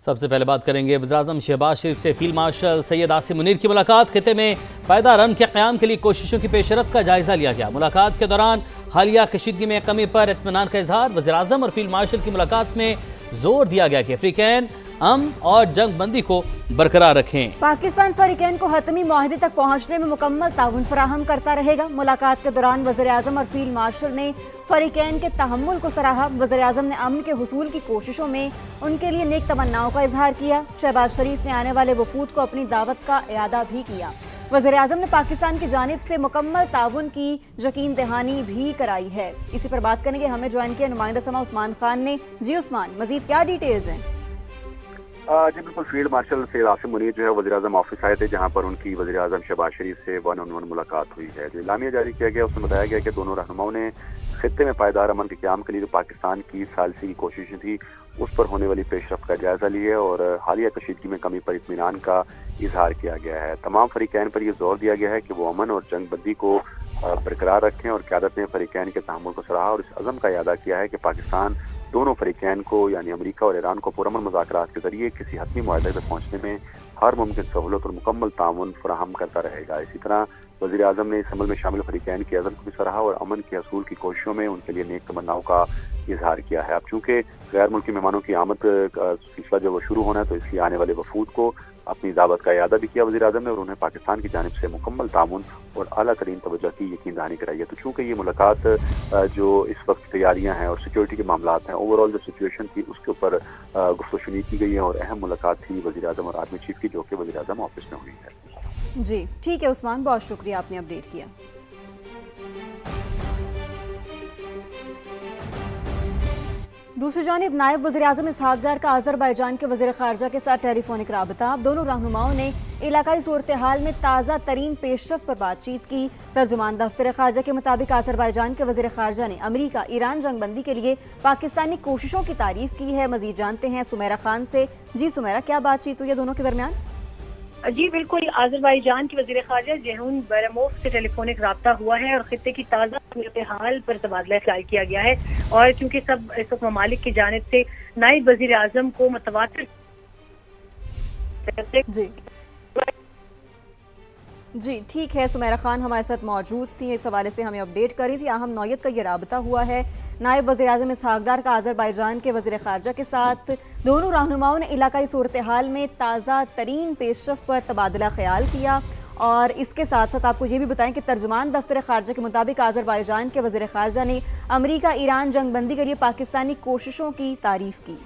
سب سے پہلے بات کریں گے وزیراعظم شہباز شریف سے فیلڈ مارشل سید عاصم منیر کی ملاقات۔ خطے میں پائیدار امن کے قیام کے لیے کوششوں کی پیش رفت کا جائزہ لیا گیا۔ ملاقات کے دوران حالیہ کشیدگی میں کمی پر اطمینان کا اظہار۔ وزیراعظم اور فیلڈ مارشل کی ملاقات میں زور دیا گیا کہ فریقین امن اور جنگ بندی کو برقرار رکھیں۔ پاکستان فریقین کو حتمی معاہدے تک پہنچنے میں مکمل تعاون فراہم کرتا رہے گا۔ ملاقات کے دوران وزیراعظم اور فیلڈ مارشل نے فریقین کے تحمل کو سراہا۔ وزیراعظم نے امن کے حصول کی کوششوں میں ان کے لیے نیک تمناؤں کا اظہار کیا۔ شہباز شریف نے آنے والے وفود کو اپنی دعوت کا اعادہ بھی کیا۔ وزیراعظم نے پاکستان کی جانب سے مکمل تعاون کی یقین دہانی بھی کرائی ہے۔ اسی پر بات کریں گے، ہمیں جوائن کیا نمائندہ سما عثمان خان نے۔ جی عثمان، مزید کیا ڈیٹیلز ہیں؟ جی بالکل، فیلڈ مارشل سید عاصم منیر جو ہے وزیراعظم آفس آئے تھے، جہاں پر ان کی وزیراعظم شہباز شریف سے 1-on-1 ملاقات ہوئی ہے۔ جو اعلامیہ جاری کیا گیا اس میں بتایا گیا کہ دونوں رہنماؤں نے خطے میں پائیدار امن کے قیام کے لیے جو پاکستان کی ثالثی کی کوششیں تھی اس پر ہونے والی پیش رفت کا جائزہ لیا ہے اور حالیہ کشیدگی میں کمی پر اطمینان کا اظہار کیا گیا ہے۔ تمام فریقین پر یہ زور دیا گیا ہے کہ وہ امن اور جنگ بندی کو برقرار رکھیں، اور قیادت نے فریقین کے تحمل کو سراہا اور اس عزم کا اعادہ کیا ہے کہ پاکستان دونوں فریقین کو یعنی امریکہ اور ایران کو پرامن مذاکرات کے ذریعے کسی حتمی معاہدے تک پہنچنے میں ہر ممکن سہولت اور مکمل تعاون فراہم کرتا رہے گا۔ اسی طرح وزیر اعظم نے اس عمل میں شامل فریقین کے عزم کو بھی سراہا اور امن کے حصول کی کوششوں میں ان کے لیے نیک تمناؤں کا اظہار کیا ہے۔ اب چونکہ غیر ملکی مہمانوں کی آمد کا سلسلہ جو وہ شروع ہونا ہے، تو اس لیے آنے والے وفود کو اپنی دعوت کا اعادہ بھی کیا وزیر اعظم نے، اور انہیں پاکستان کی جانب سے مکمل تعاون اور اعلیٰ ترین توجہ کی یقین دہانی کرائی ہے۔ تو چونکہ یہ ملاقات جو اس وقت تیاریاں ہیں اور سیکیورٹی کے معاملات ہیں، اوور آل جو سچویشن تھی اس کے اوپر گفت و شنید کی گئی ہے، اور اہم ملاقات تھی وزیر اعظم اور آرمی چیف کی، جو کہ وزیر اعظم آفس میں ہوئی ہے۔ جی ٹھیک ہے عثمان، بہت شکریہ، آپ نے اپڈیٹ کیا۔ دوسری جانب نائب وزیر اعظم اسحاق ڈار کا آذربائیجان کے وزیر خارجہ کے ساتھ ٹیلی فونک رابطہ۔ دونوں رہنماؤں نے علاقائی صورتحال میں تازہ ترین پیش رفت پر بات چیت کی۔ ترجمان دفتر خارجہ کے مطابق آذربائیجان کے وزیر خارجہ نے امریکہ ایران جنگ بندی کے لیے پاکستانی کوششوں کی تعریف کی ہے۔ مزید جانتے ہیں سمیرہ خان سے۔ جی سمیرہ، کیا بات چیت ہوئی ہے دونوں کے درمیان؟ جی بالکل، آذربائیجان کی وزیر خارجہ جیہون بیراموف سے ٹیلی فونک رابطہ ہوا ہے اور خطے کی تازہ صورتحال پر تبادلہ خیال کیا گیا ہے، اور چونکہ سب اس وقت ممالک کی جانب سے نائب وزیر اعظم کو متواتر جی ٹھیک ہے، سمیرہ خان ہمارے ساتھ موجود تھی، اس حوالے سے ہمیں اپڈیٹ کری تھی۔ اہم نوعیت کا یہ رابطہ ہوا ہے نائب وزیر اعظم اسحاق ڈار کا آذربائیجان کے وزیر خارجہ کے ساتھ۔ دونوں رہنماؤں نے علاقائی صورتحال میں تازہ ترین پیش رفت پر تبادلہ خیال کیا، اور اس کے ساتھ ساتھ آپ کو یہ بھی بتائیں کہ ترجمان دفتر خارجہ کے مطابق آذربائیجان کے وزیر خارجہ نے امریکہ ایران جنگ بندی کے لیے پاکستانی کوششوں کی تعریف کی۔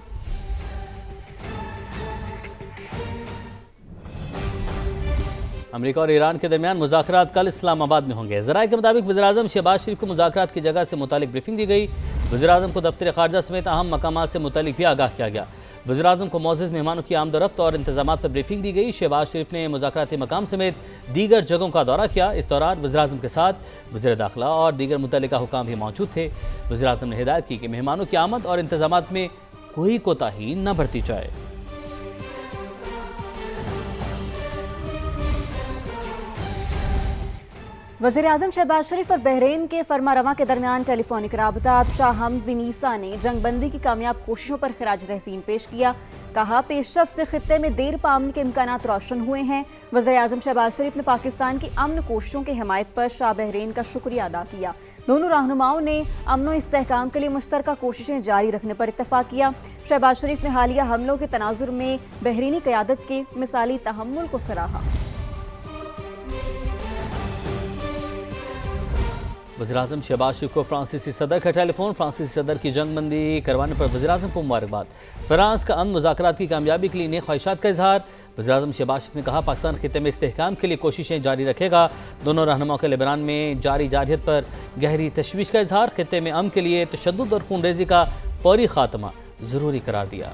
امریکہ اور ایران کے درمیان مذاکرات کل اسلام آباد میں ہوں گے۔ ذرائع کے مطابق وزیراعظم شہباز شریف کو مذاکرات کی جگہ سے متعلق بریفنگ دی گئی۔ وزیراعظم کو دفتر خارجہ سمیت اہم مقامات سے متعلق بھی آگاہ کیا گیا۔ وزیراعظم کو معزز مہمانوں کی آمد و رفت اور انتظامات پر بریفنگ دی گئی۔ شہباز شریف نے مذاکراتی مقام سمیت دیگر جگہوں کا دورہ کیا۔ اس دوران وزیراعظم کے ساتھ وزیر داخلہ اور دیگر متعلقہ حکام بھی موجود تھے۔ وزیراعظم نے ہدایت کی کہ مہمانوں کی آمد اور انتظامات میں کوئی کوتاہی نہ برتی جائے۔ وزیر اعظم شہباز شریف اور بحرین کے فرما رواں کے درمیان ٹیلی فونک رابطہ۔ شاہ حمد بن عیسیٰ نے جنگ بندی کی کامیاب کوششوں پر خراج تحسین پیش کیا۔ کہا پیش رفت سے خطے میں دیر پا امن کے امکانات روشن ہوئے ہیں۔ وزیر اعظم شہباز شریف نے پاکستان کی امن کوششوں کی حمایت پر شاہ بحرین کا شکریہ ادا کیا۔ دونوں رہنماؤں نے امن و استحکام کے لیے مشترکہ کوششیں جاری رکھنے پر اتفاق کیا۔ شہباز شریف نے حالیہ حملوں کے تناظر میں بحرینی قیادت کے مثالی تحمل کو سراہا۔ وزیراعظم شہباز شریف کو فرانسیسی صدر کا ٹیلی فون۔ فرانسیسی صدر کی جنگ بندی کروانے پر وزیراعظم کو مبارکباد۔ فرانس کا امن مذاکرات کی کامیابی کے لیے نیک خواہشات کا اظہار۔ وزیراعظم شہباز شریف نے کہا پاکستان خطے میں استحکام کے لیے کوششیں جاری رکھے گا۔ دونوں رہنماؤں کے لیبنان میں جاری جارحیت پر گہری تشویش کا اظہار۔ خطے میں امن کے لیے تشدد اور خون ریزی کا فوری خاتمہ ضروری قرار دیا۔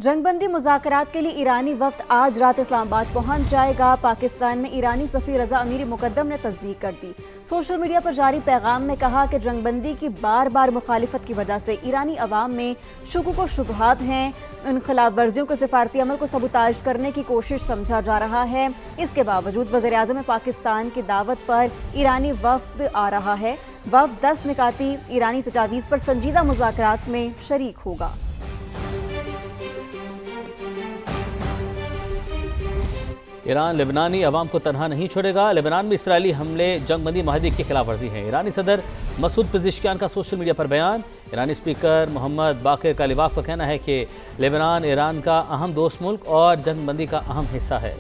جنگ بندی مذاکرات کے لیے ایرانی وفد آج رات اسلام آباد پہنچ جائے گا۔ پاکستان میں ایرانی سفیر رضا امیر مقدم نے تصدیق کر دی۔ سوشل میڈیا پر جاری پیغام میں کہا کہ جنگ بندی کی بار بار مخالفت کی وجہ سے ایرانی عوام میں شکوک و شبہات ہیں۔ ان خلاف ورزیوں کے سفارتی عمل کو سبوتاژ کرنے کی کوشش سمجھا جا رہا ہے۔ اس کے باوجود وزیر اعظم پاکستان کی دعوت پر ایرانی وفد آ رہا ہے۔ وفد 10 نکاتی ایرانی تجاویز پر سنجیدہ مذاکرات میں شریک ہوگا۔ ایران لبنانی عوام کو تنہا نہیں چھوڑے گا، لبنان میں اسرائیلی حملے جنگ بندی معاہدے کی خلاف ورزی ہیں۔ ایرانی صدر مسعود پزشکیان کا سوشل میڈیا پر بیان۔ ایرانی اسپیکر محمد باقر کالیباف کا کہنا ہے کہ لبنان ایران کا اہم دوست ملک اور جنگ بندی کا اہم حصہ ہے۔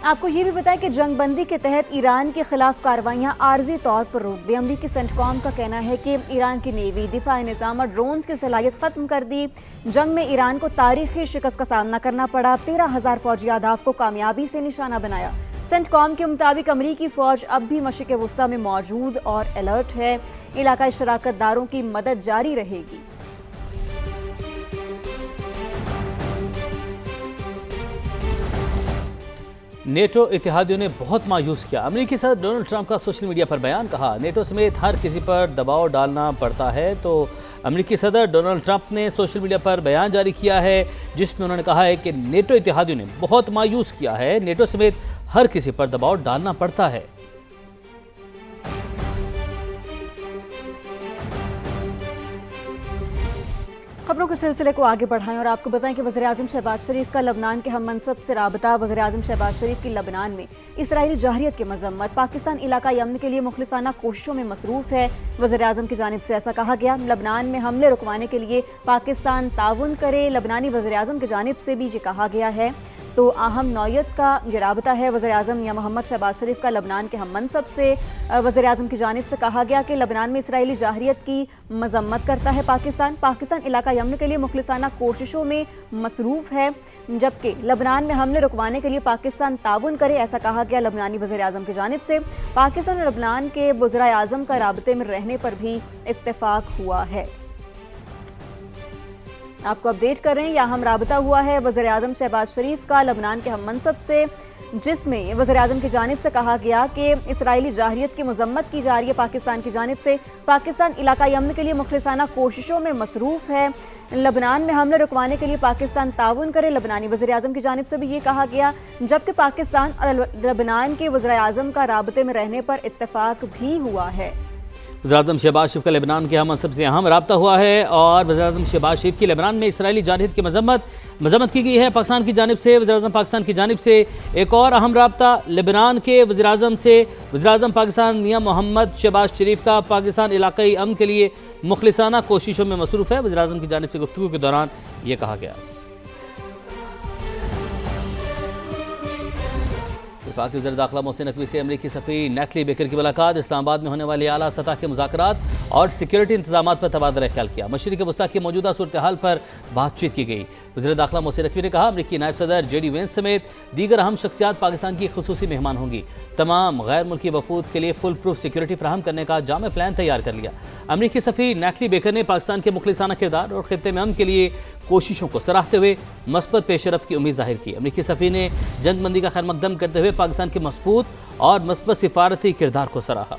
آپ کو یہ بھی بتائیں کہ جنگ بندی کے تحت ایران کے خلاف کارروائیاں عارضی طور پر روک دیں۔ امریکی سینٹ کام کا کہنا ہے کہ ایران کی نیوی دفاعی نظام اور ڈرونز کی صلاحیت ختم کر دی۔ جنگ میں ایران کو تاریخی شکست کا سامنا کرنا پڑا، 13,000 فوجی اہداف کو کامیابی سے نشانہ بنایا۔ سینٹ کام کے مطابق امریکی فوج اب بھی مشرق وسطیٰ میں موجود اور الرٹ ہے، علاقائی شراکت داروں کی مدد جاری رہے گی۔ نیٹو اتحادیوں نے بہت مایوس کیا۔ امریکی صدر ڈونلڈ ٹرمپ کا سوشل میڈیا پر بیان، کہا نیٹو سمیت ہر کسی پر دباؤ ڈالنا پڑتا ہے۔ تو امریکی صدر ڈونلڈ ٹرمپ نے سوشل میڈیا پر بیان جاری کیا ہے جس میں انہوں نے کہا ہے کہ نیٹو اتحادیوں نے بہت مایوس کیا ہے، نیٹو سمیت ہر کسی پر دباؤ ڈالنا پڑتا ہے۔ خبروں کے سلسلے کو آگے بڑھائیں اور آپ کو بتائیں کہ وزیراعظم شہباز شریف کا لبنان کے ہم منصب سے رابطہ۔ وزیراعظم شہباز شریف کی لبنان میں اسرائیلی جارحیت کی مذمت۔ پاکستان علاقائی امن کے لیے مخلصانہ کوششوں میں مصروف ہے، وزیراعظم کی جانب سے ایسا کہا گیا۔ لبنان میں حملے رکوانے کے لیے پاکستان تعاون کرے، لبنانی وزیراعظم کی جانب سے بھی یہ کہا گیا ہے۔ تو اہم نوعیت کا یہ رابطہ ہے۔ وزیراعظم یا محمد شہباز شریف کا لبنان کے ہم منصب سے وزیراعظم کی جانب سے کہا گیا کہ لبنان میں اسرائیلی جارحیت کی مذمت کرتا ہے پاکستان علاقائی امن کے لیے مخلصانہ کوششوں میں مصروف ہے، جبکہ لبنان میں حملے رکوانے کے لیے پاکستان تعاون کرے، ایسا کہا گیا لبنانی وزیراعظم کی جانب سے۔ پاکستان اور لبنان کے وزرائے اعظم کا رابطے میں رہنے پر بھی اتفاق ہوا ہے۔ آپ کو اپڈیٹ کر رہے ہیں، یہاں ہم رابطہ ہوا ہے وزیراعظم شہباز شریف کا لبنان کے ہم منصب سے، جس میں وزیراعظم کی جانب سے کہا گیا کہ اسرائیلی جارحیت کی مذمت کی جا رہی ہے پاکستان کی جانب سے۔ پاکستان علاقائی امن کے لیے مخلصانہ کوششوں میں مصروف ہے، لبنان میں حملے رکوانے کے لیے پاکستان تعاون کرے، لبنانی وزیراعظم کی جانب سے بھی یہ کہا گیا، جبکہ پاکستان اور لبنان کے وزرائے اعظم کا رابطے میں رہنے پر اتفاق بھی ہوا ہے۔ وزیراعظم شہباز شریف کا لبنان کے ہم منصب سے اہم رابطہ ہوا ہے اور وزیراعظم شہباز شریف کی لبنان میں اسرائیلی جارحیت کی مذمت کی گئی ہے پاکستان کی جانب سے۔ وزیراعظم پاکستان کی جانب سے ایک اور اہم رابطہ لبنان کے وزیراعظم سے، وزیراعظم پاکستان میاں محمد شہباز شریف کا پاکستان علاقائی امن کے لیے مخلصانہ کوششوں میں مصروف ہے، وزیراعظم کی جانب سے گفتگو کے دوران یہ کہا گیا۔ وفاقی وزیر داخلہ محسن نقوی سے امریکی سفیر نیٹلی بیکر کی ملاقات، اسلام آباد میں ہونے والے اعلیٰ سطح کے مذاکرات اور سیکیورٹی انتظامات پر تبادلہ خیال کیا۔ مشرق وسطیٰ کی موجودہ صورتحال پر بات چیت کی گئی۔ وزیر داخلہ محسن نقوی نے کہا امریکی نائب صدر جے ڈی وینس سمیت دیگر اہم شخصیات پاکستان کی خصوصی مہمان ہوں گی۔ تمام غیر ملکی وفود کے لیے فل پروف سیکیورٹی فراہم کرنے کا جامع پلان تیار کر لیا۔ امریکی سفیر نیٹلی بیکر نے پاکستان کے مخلصانہ کردار اور خطے میں امن کے لیے کوششوں کو سراہتے ہوئے مثبت پیش رفت کی امید ظاہر کی۔ امریکی سفیر نے جنگ بندی کا خیر مقدم کرتے ہوئے پاکستان کے مضبوط اور مثبت سفارتی کردار کو سراہا۔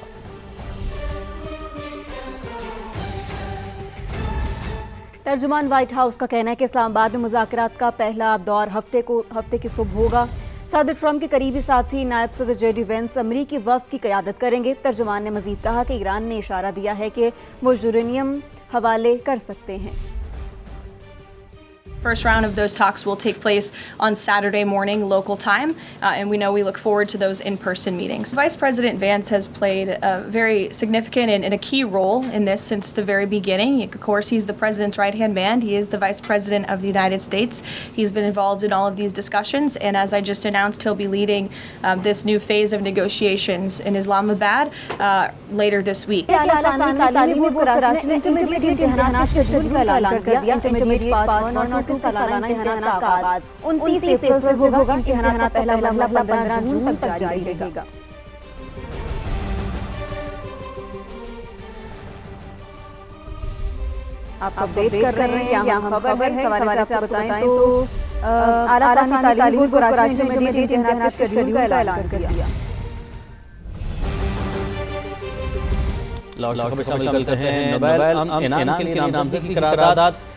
ترجمان وائٹ ہاؤس کا کہنا ہے کہ اسلام آباد میں مذاکرات کا پہلا دور ہفتے کی صبح ہوگا۔ صدر ٹرمپ کے قریبی ساتھی نائب صدر جے ڈی وینس امریکی وفد کی قیادت کریں گے۔ ترجمان نے مزید کہا کہ ایران نے اشارہ دیا ہے کہ وہ یورینیم حوالے کر سکتے ہیں۔ First round of those talks will take place on Saturday morning local time, and we know we look forward to those in-person meetings. Vice President Vance has played a very significant and a key role in this since the very beginning. Of course, he's the president's right-hand man. He is the vice president of the United States. He's been involved in all of these discussions, and as I just announced, he'll be leading this new phase of negotiations in Islamabad later this week. سالانہ امتحانات کا آغاز 29 April سے ہوگا۔ امتحانات کا پہلا مرحلہ 15 جون تک جاری رہے گا۔ آپ اپڈیٹ کر رہے ہیں، یہاں خبر ہے، حوالے سے آپ بتائیں تو اعلیٰ ثانوی تعلیم کو کراچی میں انٹرمیڈیٹ امتحانات کے شیڈول کا اعلان کر دیا۔ خبر شامل کرتے ہیں۔ نوبل انعام کے لیے نامزدگی کی قرارداد